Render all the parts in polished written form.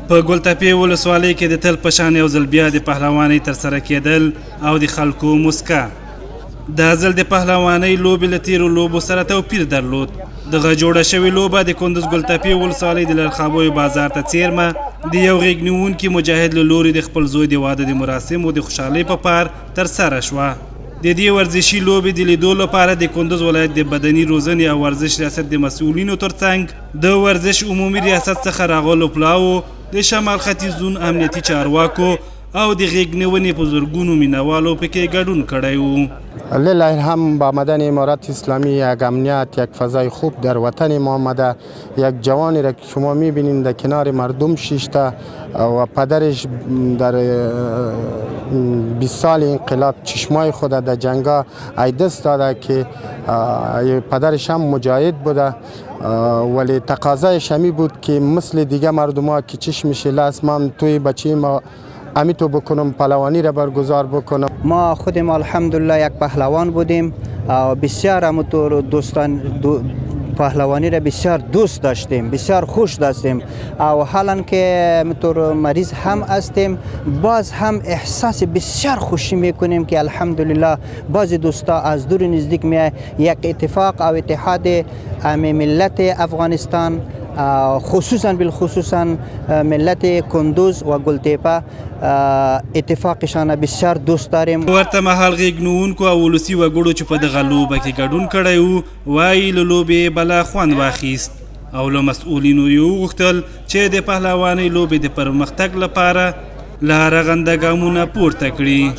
په ګلتپې ولسوالۍ کې د تل په شان یو ځل بیا د پهلوانۍ ترسره کېدل او د خلکو مسکا. دا ځل د پهلوانۍ لوبې له تېرو لوبو سره توپیر درلود. دغه جوړه شوې لوبه د کندوز ګلتپې ولسوالۍ د لرخابیو بازار ته څیرمه د یو غېږ نیونکي مجاهد له لوري د خپل زوی د واده د مراسمو د خوشحالۍ په پار ترسره شوه. د دې ورزشي لوبې د لیدو لپاره د کندوز ولایت د بدني روزنې او ورزش ریاست د مسؤلینو ترڅنګ د ورزش عمومي ریاست څخه راغلو پلاوو، د شمال ختیځ زون امنیتي چارواکو او د غېږ نیونې په زرګونو مینوالو پکې ګډون کړی و. لله هم با آمدن امارات اسلامی یک امنیت، یک فضای خوب در وطن ما آمده. یک جوانی را که شما میبینید در کنار مردم شیشته و پدرش در 20 سال انقلاب چشمای خود در جنگا ایدست داده که پدرش هم مجاهد بوده، ولی تقاضایش همی بود که مثل دیگه مردم ها که چشمش لاس من توی بچه ما امیتو بکنم، پهلوانی را برگزار بکنم. ما خودم الحمدلله یک پهلوان بودیم و بسیار همونطور دوستان پهلوانی را بسیار دوست داشتیم، بسیار خوش داشتیم و حالا که همونطور مریض هم هستیم باز هم احساس بسیار خوشی میکنیم که الحمدلله باز دوستا از دور نزدیک میای یک اتفاق او اتحاد ملت افغانستان، خصوصا بالخصوصا ملت کندوز و گلتپه اتفاقشان بسیار دوست داریم. ورته مهال غېږ نیونکو او ولسي وګړو چې په دغه لوبه کې ګډون کړی و وایي له لوبې بلا خوند واخیست او له مسؤلینو یې وغوښتل چې د پهلوانۍ لوبې د پرمختګ لپاره له رغنده ګامونه پورته کړي.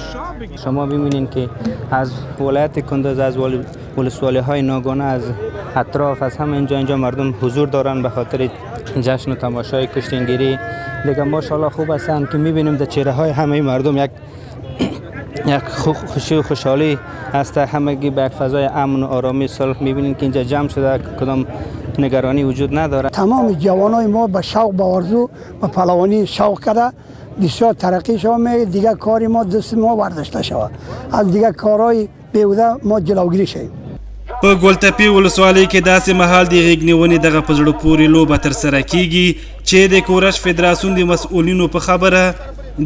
شما ببینید که از ولایت کندوز، از ولسوالی های ناگانه، از اطراف، از همه اینجا مردم حضور دارن به خاطر جشن و تماشای کشتیگیری. دیگه ماشاءالله خوب هستند که میبینیم در چهره های همه مردم یک خوشی و خوشحالی هست، همگی به یک فضای امن و آرامی صلح میبینید که اینجا جمع شده، کدام نگرانی وجود نداره. تمام جوانای ما به شوق به آرزو به پهلوانی شوق کرده، بسیار ترقی شوه، دیگه کاری ما دست ما برداشته شوه، از دیگه کارهای بیهوده ما جلوگیری شویم. په ګلتپې ولسوالۍ کې داسې مهال د غېږ نیونې دغه په زړه پورې لوبه ترسره کیږي چې د کورش فدراسیون د مسؤلینو په خبره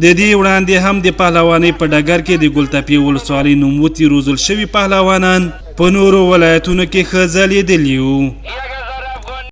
د دې وړاندې هم د پهلوانۍ په ډګر کې د ګلتپې ولسوالۍ نوموتي روزل شوي پهلوانان په نورو ولایتونو کې ښه ځلېدلي وو.